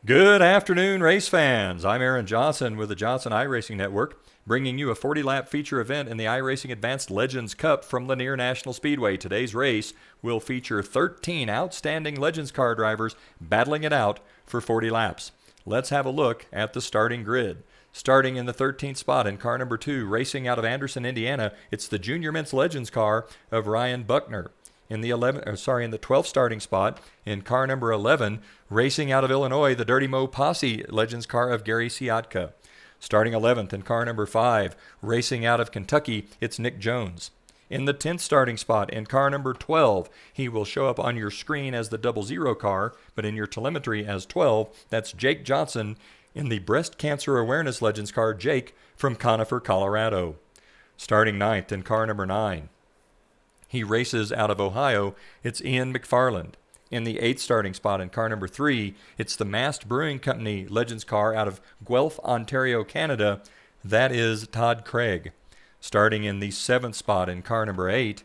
Good afternoon, race fans. I'm Aaron Johnson with the Johnson iRacing Network, bringing you a 40-lap feature event in the iRacing Advanced Legends Cup from Lanier National Speedway. Today's race will feature 13 outstanding Legends car drivers battling it out for 40 laps. Let's have a look at the starting grid. Starting in the 13th spot in car number 2, racing out of Anderson, Indiana, it's the Junior Mints Legends car of Ryan Buckner. In the 12th starting spot in car number 11, racing out of Illinois, the Dirty Mo Posse Legends car of Gary Siatka. Starting 11th in car number 5, racing out of Kentucky, it's Nick Jones. In the 10th starting spot in car number 12, he will show up on your screen as the 00 car, but in your telemetry as 12, that's Jake Johnson in the Breast Cancer Awareness Legends car, Jake from Conifer, Colorado. Starting 9th in car number 9. He races out of Ohio, it's Ian McFarland. In the 8th starting spot in car number 3, it's the Mast Brewing Company Legends car out of Guelph, Ontario, Canada. That is Todd Craig. Starting in the 7th spot in car number 8,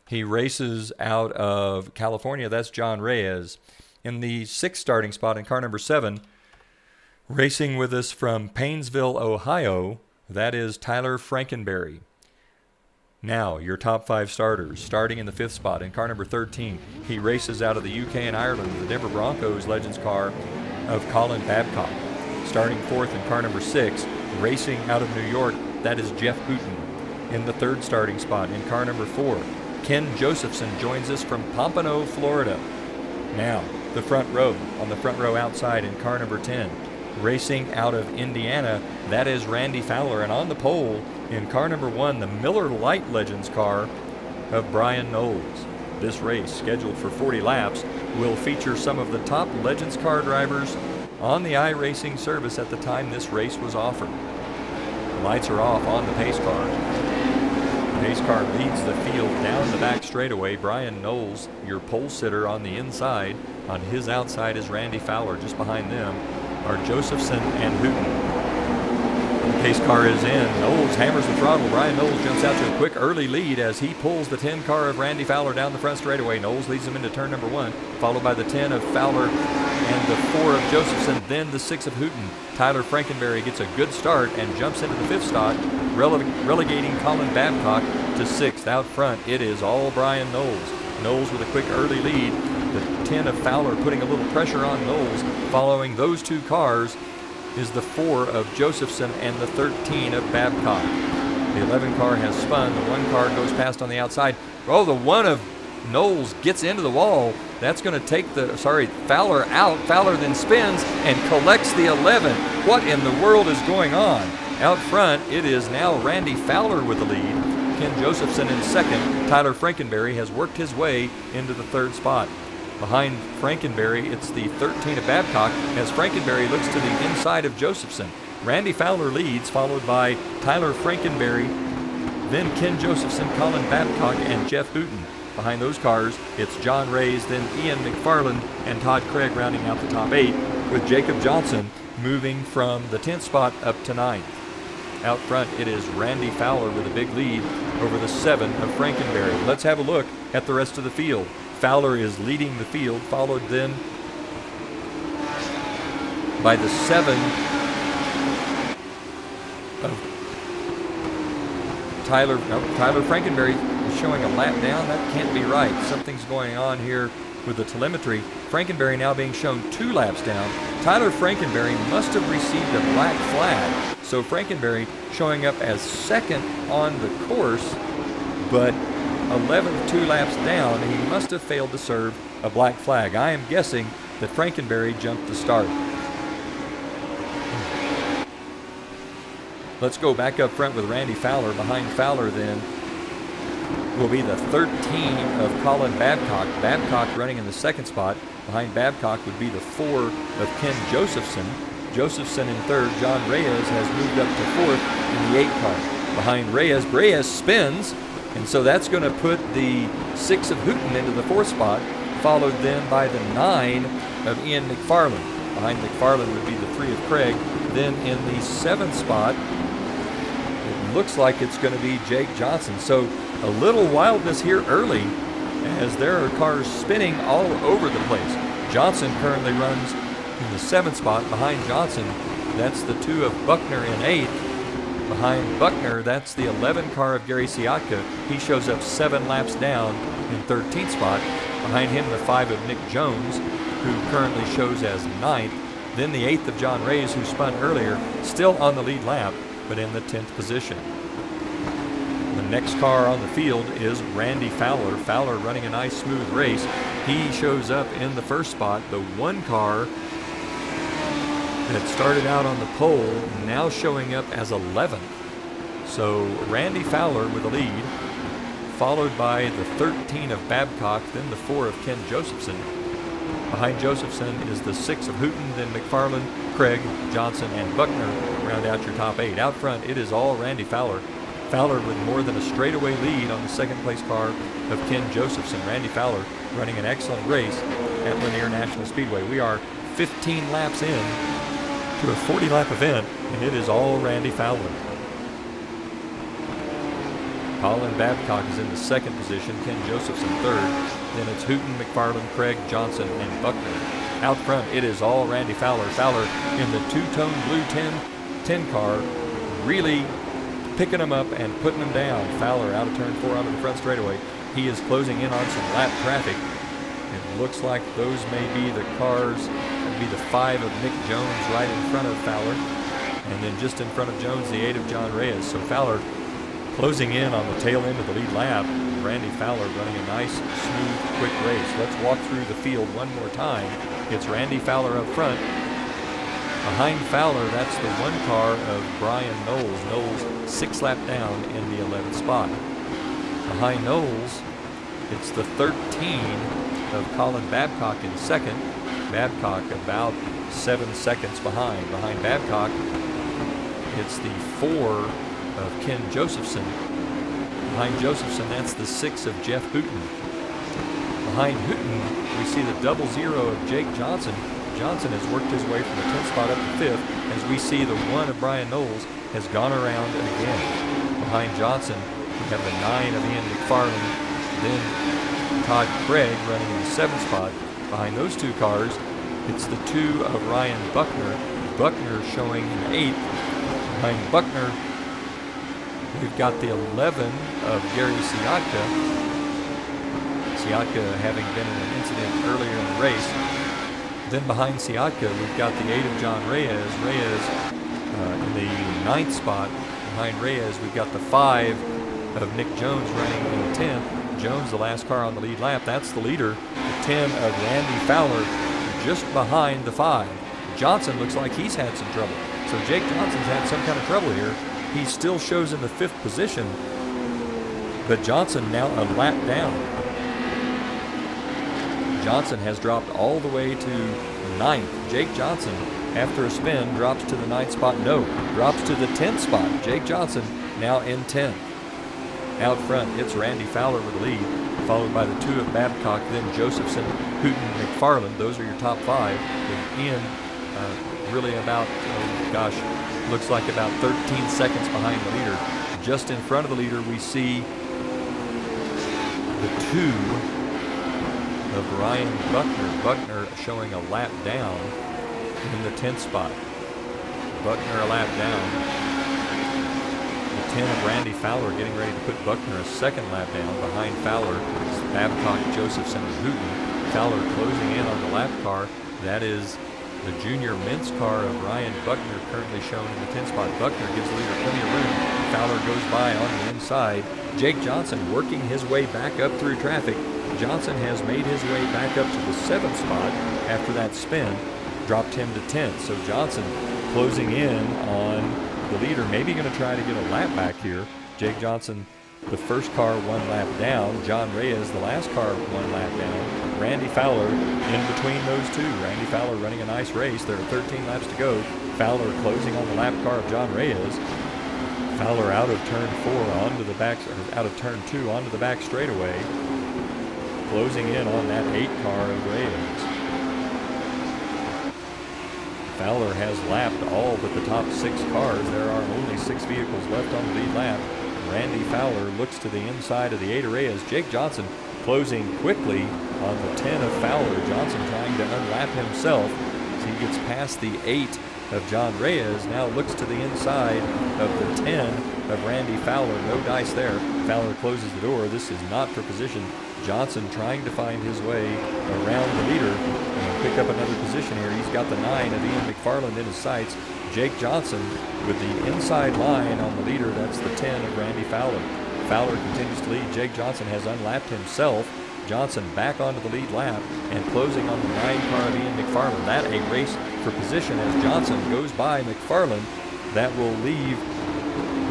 he races out of California. That's John Reyes. In the 6th starting spot in car number 7, racing with us from Painesville, Ohio, that is Tyler Frankenberry. Now, your top 5 starters. Starting in the 5th spot in car number 13, he races out of the UK and Ireland, the Denver Broncos Legends car of Colin Babcock. Starting 4th in car number 6, racing out of New York, that is Jeff Hooten. In the 3rd starting spot in car number 4, Ken Josephson joins us from Pompano, Florida. Now, the front row, on the front row outside in car number 10, racing out of Indiana, that is Randy Fowler. And on the pole in car number 1, the Miller Lite Legends car of Brian Knowles. This race, scheduled for 40 laps, will feature some of the top Legends car drivers on the iRacing service at the time this race was offered. The lights are off on the pace car. The pace car leads the field down the back straightaway. Brian Knowles, your pole sitter on the inside. On his outside is Randy Fowler. Just behind them are Josephson and Hooten. The pace car is in. Knowles hammers the throttle. Brian Knowles jumps out to a quick early lead as he pulls the 10 car of Randy Fowler down the front straightaway. Knowles leads him into turn number 1, followed by the 10 of Fowler and the 4 of Josephson, then the 6 of Hooten. Tyler Frankenberry gets a good start and jumps into the 5th spot, relegating Colin Babcock to 6th. Out front, it is all Brian Knowles. Knowles with a quick early lead. The 10 of Fowler putting a little pressure on Knowles. Following those 2 cars is the 4 of Josephson and the 13 of Babcock. The 11 car has spun. The 1 car goes past on the outside. Oh, the 1 of Knowles gets into the wall. That's going to take Fowler out. Fowler then spins and collects the 11. What in the world is going on? Out front, it is now Randy Fowler with the lead. Ken Josephson in 2nd. Tyler Frankenberry has worked his way into the 3rd spot. Behind Frankenberry, it's the 13 of Babcock as Frankenberry looks to the inside of Josephson. Randy Fowler leads, followed by Tyler Frankenberry, then Ken Josephson, Colin Babcock, and Jeff Hooten. Behind those cars, it's John Reyes, then Ian McFarland, and Todd Craig rounding out the top 8, with Jacob Johnson moving from the 10th spot up to 9th. Out front, it is Randy Fowler with a big lead over the 7 of Frankenberry. Let's have a look at the rest of the field. Fowler is leading the field, followed then by the 7 of Tyler Frankenberry is showing a lap down. That can't be right. Something's going on here with the telemetry. Frankenberry now being shown 2 laps down. Tyler Frankenberry must have received a black flag. So Frankenberry showing up as 2nd on the course, but 11th 2 laps down. He must have failed to serve a black flag. I am guessing that Frankenberry jumped the start. Let's go back up front with Randy Fowler. Behind Fowler then will be the 13 of Colin Babcock. Babcock running in the 2nd spot. Behind Babcock would be the 4 of Ken Josephson. Josephson in 3rd. John Reyes has moved up to 4th in the 8 car. Behind Reyes spins, and so that's going to put the 6 of Hooten into the 4th spot, followed then by the 9 of Ian McFarland. Behind McFarland would be the 3 of Craig. Then in the 7th spot, it looks like it's going to be Jake Johnson. So a little wildness here early as there are cars spinning all over the place. Johnson currently runs In the 7th spot, behind Johnson, that's the 2 of Buckner in 8th. Behind Buckner, that's the 11 car of Gary Siatka. He shows up 7 laps down in 13th spot. Behind him, the 5 of Nick Jones, who currently shows as 9th. Then the 8th of John Reyes, who spun earlier, still on the lead lap, but in the 10th position. The next car on the field is Randy Fowler. Fowler running a nice smooth race. He shows up in the 1st spot. The 1 car that started out on the pole now showing up as 11th. So Randy Fowler with the lead, followed by the 13 of Babcock, then the 4 of Ken Josephson. Behind Josephson is the 6 of Hooten, then McFarland, Craig, Johnson, and Buckner round out your top 8. Out front, it is all Randy Fowler. Fowler with more than a straightaway lead on the 2nd place car of Ken Josephson. Randy Fowler running an excellent race at Lanier National Speedway. We are 15 laps in to a 40-lap event, and it is all Randy Fowler. Colin Babcock is in the 2nd position, Ken Josephson 3rd. Then it's Hooten, McFarland, Craig, Johnson, and Buckner. Out front, it is all Randy Fowler. Fowler in the 2-tone blue 10 car, really picking them up and putting them down. Fowler out of turn 4 onto the front straightaway. He is closing in on some lap traffic. It looks like those may be the cars. That would be the 5 of Nick Jones right in front of Fowler. And then just in front of Jones, the 8 of John Reyes. So Fowler closing in on the tail end of the lead lap. Randy Fowler running a nice, smooth, quick race. Let's walk through the field one more time. It's Randy Fowler up front. Behind Fowler, that's the 1 car of Brian Knowles. Knowles 6 lap down in the 11th spot. Behind Knowles, it's the 13 of Colin Babcock in 2nd. Babcock about 7 seconds behind. Behind Babcock, it's the 4 of Ken Josephson. Behind Josephson, that's the 6 of Jeff Hooten. Behind Hooten, we see the 00 of Jake Johnson. Johnson has worked his way from the 10th spot up to 5th, as we see the 1 of Brian Knowles has gone around again. Behind Johnson, we have the 9 of Ian McFarland, then Todd Craig running in the 7th spot. Behind those 2 cars, it's the 2 of Ryan Buckner. Buckner showing in 8th. Behind Buckner, we've got the 11 of Gary Siatka. Siatka having been in an incident earlier in the race. Then behind Siatka, we've got the 8 of John Reyes. Reyes in the 9th spot. Behind Reyes, we've got the 5 of Nick Jones running in the 10th. Jones, the last car on the lead lap. That's the leader. The 10 of Randy Fowler just behind the 5. Johnson looks like he's had some trouble. So Jake Johnson's had some kind of trouble here. He still shows in the 5th position, but Johnson now a lap down. Johnson has dropped all the way to 9th. Jake Johnson, after a spin, drops to the 9th spot. No, drops to the 10th spot. Jake Johnson now in 10th. Out front, it's Randy Fowler with the lead, followed by the 2 of Babcock, then Josephson, Hooten, McFarland. Those are your top 5. With Ian really about, looks like about 13 seconds behind the leader. Just in front of the leader, we see the 2 of Ryan Buckner. Buckner showing a lap down in the 10th spot. Buckner a lap down. The 10 of Randy Fowler getting ready to put Buckner a 2nd lap down. Behind Fowler is Babcock, Josephson, and Hooten. Fowler closing in on the lap car. That is the junior Mintz car of Ryan Buckner, currently shown in the 10th spot. Buckner gives the leader plenty of room. Fowler goes by on the inside. Jake Johnson working his way back up through traffic. Johnson has made his way back up to the 7th spot after that spin, dropped him to 10th. So Johnson closing in on the leader, maybe going to try to get a lap back here. Jake Johnson, the first car 1 lap down. John Reyes, the last car 1 lap down. Randy Fowler in between those 2. Randy Fowler running a nice race. There are 13 laps to go. Fowler closing on the lap car of John Reyes. Fowler out of turn 4 onto the back, or out of turn 2 onto the back straightaway. Closing in on that 8 car of Reyes. Fowler has lapped all but the top 6 cars. There are only 6 vehicles left on the lead lap. Randy Fowler looks to the inside of the 8 of Reyes. Jake Johnson closing quickly on the 10 of Fowler. Johnson trying to unlap himself. as he gets past the 8 of John Reyes, now looks to the inside of the 10 of Randy Fowler. No dice there. Fowler closes the door. This is not for position. Johnson trying to find his way around the leader and pick up another position here. He's got the 9 of Ian McFarland in his sights. Jake Johnson with the inside line on the leader. That's the 10 of Randy Fowler. Fowler continues to lead. Jake Johnson has unlapped himself. Johnson back onto the lead lap and closing on the 9 car of Ian McFarland. That a race for position as Johnson goes by McFarland. That will leave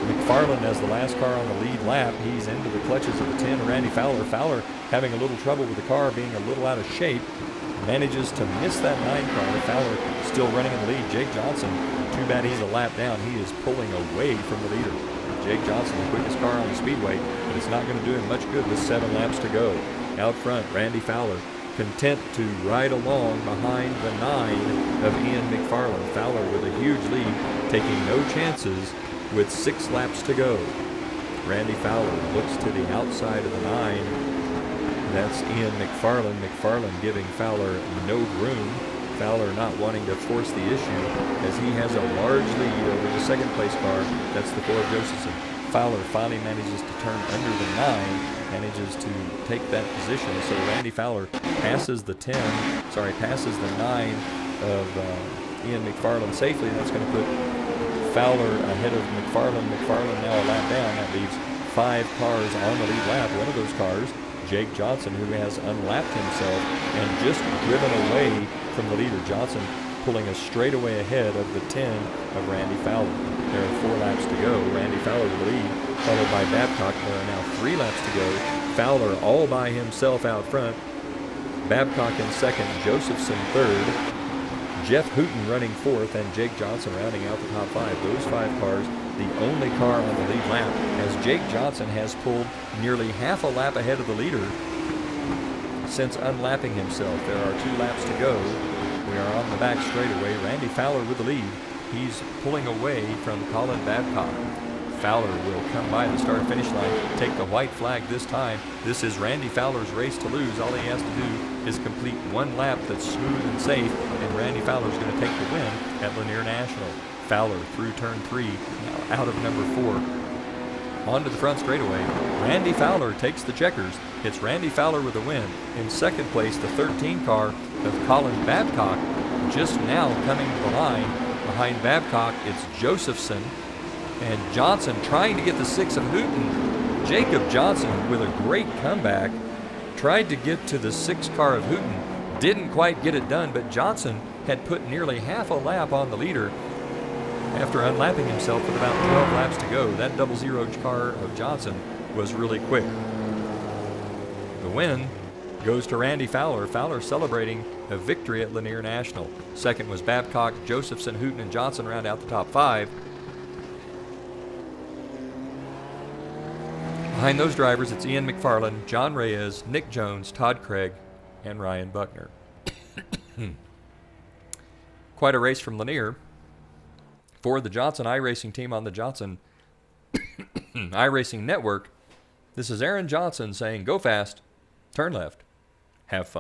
McFarland as the last car on the lead lap. He's into the clutches of the 10 of Randy Fowler. Fowler having a little trouble with the car, being a little out of shape. Manages to miss that 9 car. Fowler still running in the lead. Jake Johnson, too bad he's a lap down. He is pulling away from the leader. Jake Johnson, the quickest car on the speedway, but it's not going to do him much good with 7 laps to go. Out front, Randy Fowler, content to ride along behind the 9 of Ian McFarland. Fowler with a huge lead, taking no chances with 6 laps to go. Randy Fowler looks to the outside of the 9. That's Ian McFarland. McFarland giving Fowler no room. Fowler not wanting to force the issue as he has a large lead over the second place car. That's the 4 of Josephson. Fowler finally manages to turn under the 9, manages to take that position. So Randy Fowler passes the 9 of Ian McFarland safely. That's going to put Fowler ahead of McFarland. McFarland now a lap down. That leaves 5 cars on the lead lap. One of those cars, Jake Johnson, who has unlapped himself and just driven away from the leader. Johnson pulling a straightaway ahead of the 10 of Randy Fowler. There are 4 laps to go. Randy Fowler will lead, followed by Babcock. There are now 3 laps to go. Fowler all by himself out front. Babcock in second, Josephson third, Jeff Hooten running fourth, and Jake Johnson rounding out the top 5. Those 5 cars, the only car on the lead lap, as Jake Johnson has pulled nearly half a lap ahead of the leader since unlapping himself. There are 2 laps to go. We are on the back straightaway. Randy Fowler with the lead. He's pulling away from Colin Babcock. Fowler will come by the start-finish line, take the white flag this time. This is Randy Fowler's race to lose. All he has to do is complete 1 lap that's smooth and safe, and Randy Fowler's going to take the win at Lanier National. Fowler through turn 3, now out of number 4. Onto the front straightaway. Randy Fowler takes the checkers. It's Randy Fowler with the win. In second place, the 13 car of Colin Babcock, just now coming behind Babcock. It's Josephson and Johnson trying to get the 6 of Hooten. Jacob Johnson with a great comeback. Tried to get to the 6 car of Hooten. Didn't quite get it done, but Johnson had put nearly half a lap on the leader after unlapping himself with about 12 laps to go. That 00 car of Johnson was really quick. The win goes to Randy Fowler. Fowler celebrating a victory at Lanier National. Second was Babcock, Josephson, Hooten, and Johnson round out the top 5. Behind those drivers, it's Ian McFarland, John Reyes, Nick Jones, Todd Craig, and Ryan Buckner. Quite a race from Lanier for the Johnson iRacing team on the Johnson iRacing Network. This is Aaron Johnson saying, go fast, turn left, have fun.